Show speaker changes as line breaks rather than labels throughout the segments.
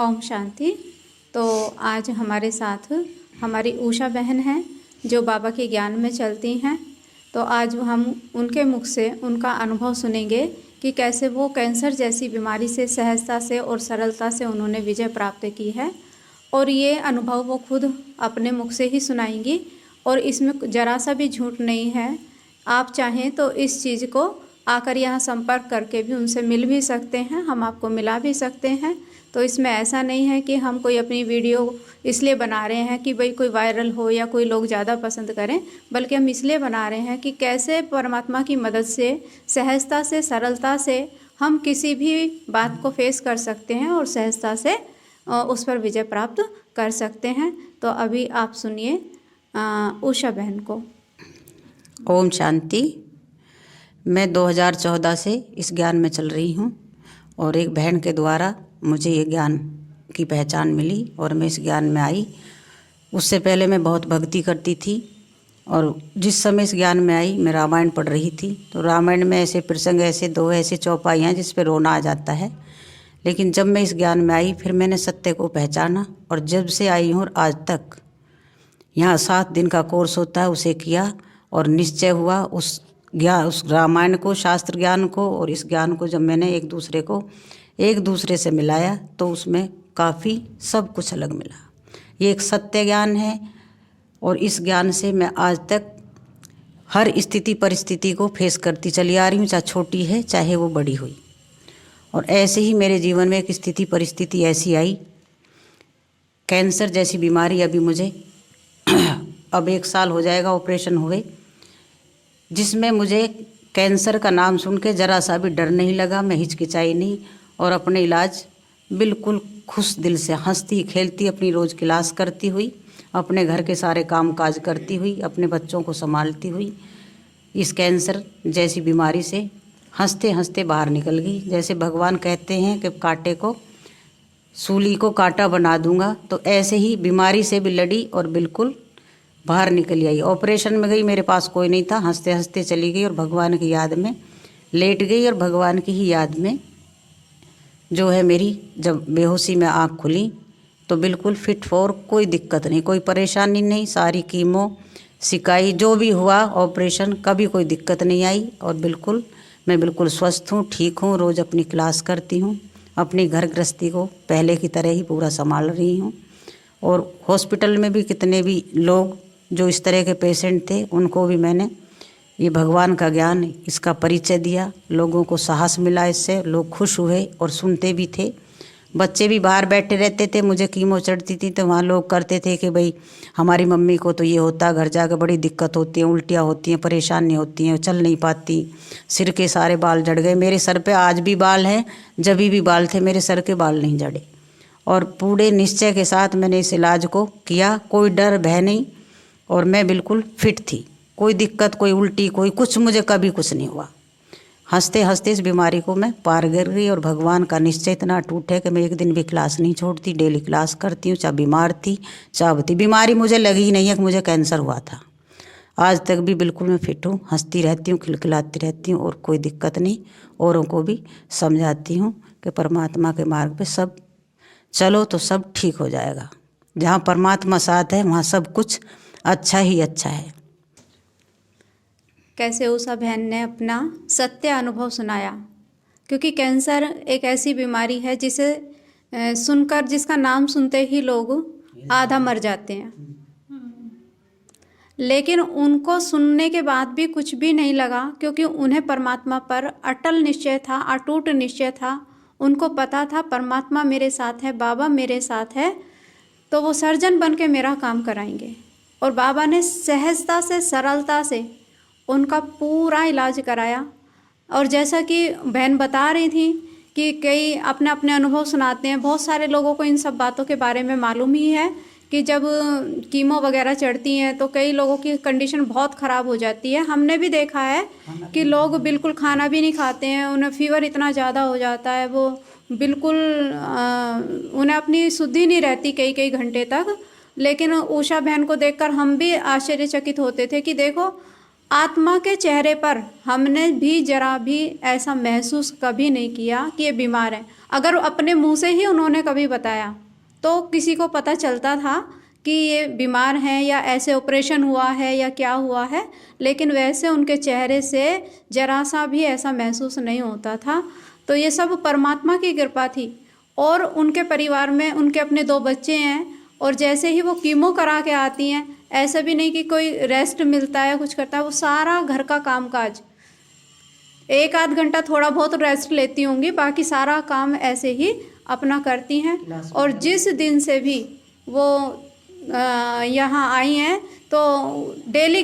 ओम शांति। तो आज हमारे साथ हमारी उषा बहन हैं जो बाबा के ज्ञान में चलती हैं। तो आज हम उनके मुख से उनका अनुभव सुनेंगे कि कैसे वो कैंसर जैसी बीमारी से सहजता से और सरलता से उन्होंने विजय प्राप्त की है। और ये अनुभव वो खुद अपने मुख से ही सुनाएंगी और इसमें ज़रा सा भी झूठ नहीं है। आप चाहें तो इस चीज़ को आकर यहाँ संपर्क करके भी उनसे मिल भी सकते हैं, हम आपको मिला भी सकते हैं। तो इसमें ऐसा नहीं है कि हम कोई अपनी वीडियो इसलिए बना रहे हैं कि भाई कोई वायरल हो या कोई लोग ज़्यादा पसंद करें, बल्कि हम इसलिए बना रहे हैं कि कैसे परमात्मा की मदद से सहजता से सरलता से हम किसी भी बात को फेस कर सकते हैं और सहजता से उस पर विजय प्राप्त कर सकते हैं। तो अभी आप सुनिए उषा बहन को।
ओम शांति। मैं 2014 से इस ज्ञान में चल रही हूँ और एक बहन के द्वारा मुझे ये ज्ञान की पहचान मिली और मैं इस ज्ञान में आई। उससे पहले मैं बहुत भक्ति करती थी और जिस समय इस ज्ञान में आई मैं रामायण पढ़ रही थी। तो रामायण में ऐसे प्रसंग ऐसे दो ऐसे चौपाई हैं जिस पे रोना आ जाता है। लेकिन जब मैं इस ज्ञान में आई फिर मैंने सत्य को पहचाना और जब से आई हूँ और आज तक यहाँ 7 दिन का कोर्स होता है उसे किया और निश्चय हुआ उस रामायण को, शास्त्र ज्ञान को और इस ज्ञान को जब मैंने एक दूसरे से मिलाया तो उसमें काफ़ी सब कुछ अलग मिला। ये एक सत्य ज्ञान है और इस ज्ञान से मैं आज तक हर स्थिति परिस्थिति को फेस करती चली आ रही हूँ, चाहे छोटी है चाहे वो बड़ी हुई। और ऐसे ही मेरे जीवन में एक स्थिति परिस्थिति ऐसी आई, कैंसर जैसी बीमारी अभी मुझे अब 1 साल हो जाएगा ऑपरेशन हुए, जिसमें मुझे कैंसर का नाम सुन के ज़रा सा भी डर नहीं लगा, मैं हिचकिचाई नहीं और अपने इलाज बिल्कुल खुश दिल से हंसती खेलती अपनी रोज़ क्लास करती हुई, अपने घर के सारे काम काज करती हुई, अपने बच्चों को संभालती हुई इस कैंसर जैसी बीमारी से हंसते हंसते बाहर निकल गई। जैसे भगवान कहते हैं कि कांटे को सूली को कांटा बना दूंगा, तो ऐसे ही बीमारी से भी लड़ी और बिल्कुल बाहर निकल आई। ऑपरेशन में गई, मेरे पास कोई नहीं था, हंसते हंसते चली गई और भगवान की याद में लेट गई और भगवान की ही याद में जो है मेरी जब बेहोशी में आँख खुली तो बिल्कुल फिट फॉर, कोई दिक्कत नहीं, कोई परेशानी नहीं, सारी कीमो सिकाई जो भी हुआ ऑपरेशन कभी कोई दिक्कत नहीं आई और मैं बिल्कुल स्वस्थ हूँ, ठीक हूँ, रोज़ अपनी क्लास करती हूँ, अपनी घर गृहस्थी को पहले की तरह ही पूरा संभाल रही हूँ। और हॉस्पिटल में भी कितने भी लोग जो इस तरह के पेशेंट थे उनको भी मैंने ये भगवान का ज्ञान इसका परिचय दिया, लोगों को साहस मिला, इससे लोग खुश हुए और सुनते भी थे। बच्चे भी बाहर बैठे रहते थे, मुझे कीमो चढ़ती थी तो वहाँ लोग करते थे कि भाई हमारी मम्मी को तो ये होता, घर जाकर बड़ी दिक्कत होती है, उल्टियाँ होती हैं, परेशानी होती हैं, चल नहीं पाती, सिर के सारे बाल झड़ गए। मेरे सर पे आज भी बाल हैं, जब भी बाल थे मेरे सर के बाल नहीं झड़े और पूरे निश्चय के साथ मैंने इस इलाज को किया, कोई डर भय नहीं और मैं बिल्कुल फिट थी, कोई दिक्कत, कोई उल्टी, कोई कुछ, मुझे कभी कुछ नहीं हुआ। हंसते हंसते इस बीमारी को मैं पार कर गई और भगवान का निश्चय इतना टूट है कि मैं एक दिन भी क्लास नहीं छोड़ती, डेली क्लास करती हूँ, चाहे बीमार थी चाहे थी। बीमारी मुझे लगी ही नहीं है कि मुझे कैंसर हुआ था, आज तक भी बिल्कुल मैं फिट हूँ, हंसती रहती हूँ, खिलखिलाती रहती हूँ और कोई दिक्कत नहीं। औरों को भी समझाती हूँ कि परमात्मा के मार्ग पे सब चलो तो सब ठीक हो जाएगा। जहाँ परमात्मा साथ है वहाँ सब कुछ अच्छा ही अच्छा है।
कैसे उषा बहन ने अपना सत्य अनुभव सुनाया, क्योंकि कैंसर एक ऐसी बीमारी है जिसे सुनकर, जिसका नाम सुनते ही लोग आधा मर जाते हैं, लेकिन उनको सुनने के बाद भी कुछ भी नहीं लगा, क्योंकि उन्हें परमात्मा पर अटल निश्चय था, अटूट निश्चय था। उनको पता था परमात्मा मेरे साथ है, बाबा मेरे साथ है, तो वो सर्जन बन के मेरा काम कराएंगे। और बाबा ने सहजता से सरलता से उनका पूरा इलाज कराया। और जैसा कि बहन बता रही थी कि कई अपने अपने अनुभव सुनाते हैं, बहुत सारे लोगों को इन सब बातों के बारे में मालूम ही है कि जब कीमो वगैरह चढ़ती हैं तो कई लोगों की कंडीशन बहुत ख़राब हो जाती है। हमने भी देखा है कि लोग बिल्कुल खाना भी नहीं खाते हैं, उन्हें फीवर इतना ज़्यादा हो जाता है, वो बिल्कुल उन्हें अपनी शुद्धि नहीं रहती कई कई घंटे तक। लेकिन उषा बहन को देखकर हम भी आश्चर्यचकित होते थे कि देखो आत्मा के चेहरे पर हमने भी जरा भी ऐसा महसूस कभी नहीं किया कि ये बीमार है। अगर अपने मुंह से ही उन्होंने कभी बताया तो किसी को पता चलता था कि ये बीमार हैं या ऐसे ऑपरेशन हुआ है या क्या हुआ है, लेकिन वैसे उनके चेहरे से जरा सा भी ऐसा महसूस नहीं होता था। तो ये सब परमात्मा की कृपा थी। और उनके परिवार में उनके अपने 2 बच्चे हैं, और जैसे ही वो कीमो करा के आती हैं, ऐसा भी नहीं कि कोई रेस्ट मिलता है कुछ करता है, वो सारा घर का कामकाज 1-8 घंटा थोड़ा बहुत रेस्ट लेती होंगी, बाकी सारा काम ऐसे ही अपना करती हैं। और जिस दिन से भी वो यहाँ आई हैं तो डेली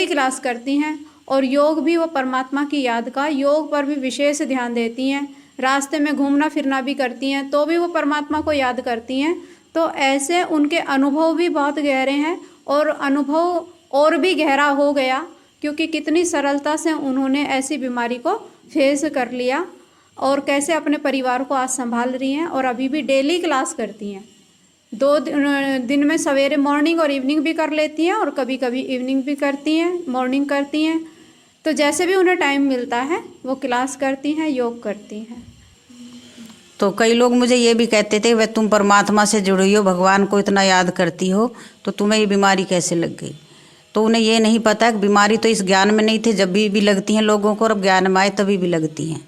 क्लास करती हैं। और योग भी वो परमात्मा की याद का, योग पर भी विशेष ध्यान देती हैं। रास्ते में घूमना फिरना भी करती हैं तो भी वो परमात्मा को याद करती हैं। तो ऐसे उनके अनुभव भी बहुत गहरे हैं, और अनुभव और भी गहरा हो गया क्योंकि कितनी सरलता से उन्होंने ऐसी बीमारी को फेस कर लिया और कैसे अपने परिवार को आज संभाल रही हैं। और अभी भी डेली क्लास करती हैं, 2 दिन में सवेरे मॉर्निंग और इवनिंग भी कर लेती हैं, और कभी कभी इवनिंग भी करती हैं, मॉर्निंग करती हैं। तो जैसे भी उन्हें टाइम मिलता है वो क्लास करती हैं, योग करती हैं।
तो कई लोग मुझे ये भी कहते थे, वह तुम परमात्मा से जुड़ी हो, भगवान को इतना याद करती हो, तो तुम्हें ये बीमारी कैसे लग गई। तो उन्हें ये नहीं पता कि बीमारी तो इस ज्ञान में नहीं थी, जब भी लगती हैं लोगों को और अब ज्ञान में आए तभी भी लगती हैं।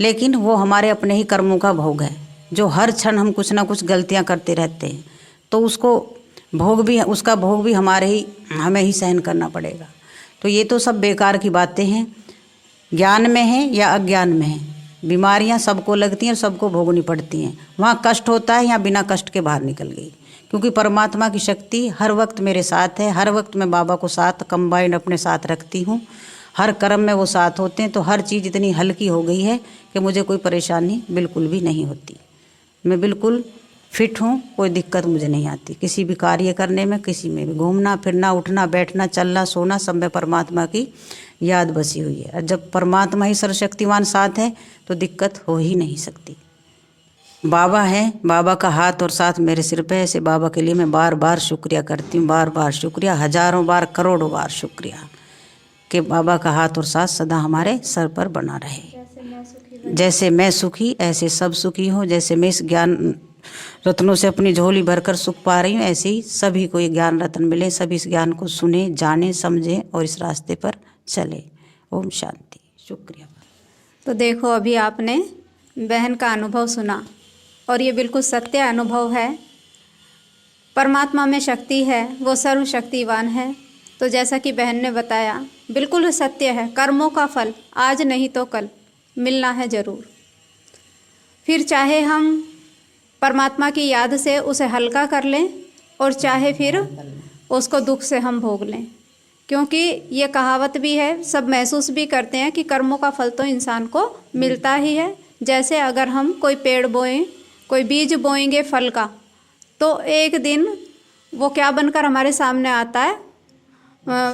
लेकिन वो हमारे अपने ही कर्मों का भोग है, जो हर क्षण हम कुछ ना कुछ गलतियां करते रहते हैं, तो उसका भोग भी हमें ही सहन करना पड़ेगा। तो ये तो सब बेकार की बातें हैं, ज्ञान में है या अज्ञान में है, बीमारियां सबको लगती हैं और सबको भोगनी पड़ती हैं। वहाँ कष्ट होता है, यहाँ बिना कष्ट के बाहर निकल गई, क्योंकि परमात्मा की शक्ति हर वक्त मेरे साथ है। हर वक्त मैं बाबा को साथ कंबाइंड अपने साथ रखती हूँ, हर कर्म में वो साथ होते हैं। तो हर चीज़ इतनी हल्की हो गई है कि मुझे कोई परेशानी बिल्कुल भी नहीं होती। मैं बिल्कुल फिट हूँ, कोई दिक्कत मुझे नहीं आती किसी भी कार्य करने में, किसी में भी घूमना फिरना, उठना बैठना, चलना सोना, सब में परमात्मा की याद बसी हुई है। और जब परमात्मा ही सर्वशक्तिमान साथ है तो दिक्कत हो ही नहीं सकती। बाबा है, बाबा का हाथ और साथ मेरे सिर पे है। ऐसे बाबा के लिए मैं बार बार शुक्रिया करती हूँ, बार बार शुक्रिया, हजारों बार करोड़ों बार शुक्रिया कि बाबा का हाथ और साथ सदा हमारे सर पर बना रहे। जैसे मैं सुखी ऐसे सब सुखी हों। जैसे मैं इस ज्ञान रत्नों से अपनी झोली भरकर सुख पा रही हूँ, ऐसे ही सभी को ये ज्ञान रत्न मिले, सभी इस ज्ञान को सुने, जाने, समझें और इस रास्ते पर चले। ओम शांति। शुक्रिया।
तो देखो, अभी आपने बहन का अनुभव सुना और ये बिल्कुल सत्य अनुभव है। परमात्मा में शक्ति है, वो सर्वशक्तिवान है। तो जैसा कि बहन ने बताया, बिल्कुल सत्य है, कर्मों का फल आज नहीं तो कल मिलना है ज़रूर। फिर चाहे हम परमात्मा की याद से उसे हल्का कर लें और चाहे फिर उसको दुख से हम भोग लें, क्योंकि ये कहावत भी है, सब महसूस भी करते हैं कि कर्मों का फल तो इंसान को मिलता ही है। जैसे अगर हम कोई पेड़ बोएं, कोई बीज बोएंगे फल का, तो एक दिन वो क्या बनकर हमारे सामने आता है,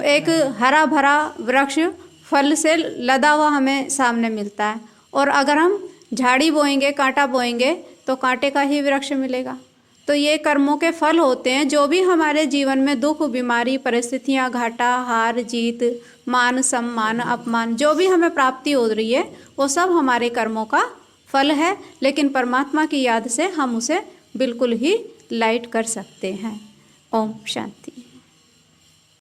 एक हरा भरा वृक्ष फल से लदा हुआ हमें सामने मिलता है। और अगर हम झाड़ी बोएंगे, कांटा बोएंगे, तो कांटे का ही वृक्ष मिलेगा। तो ये कर्मों के फल होते हैं। जो भी हमारे जीवन में दुख, बीमारी, परिस्थितियाँ, घाटा, हार जीत, मान सम्मान, अपमान, जो भी हमें प्राप्ति हो रही है, वो सब हमारे कर्मों का फल है। लेकिन परमात्मा की याद से हम उसे बिल्कुल ही लाइट कर सकते हैं। ओम शांति।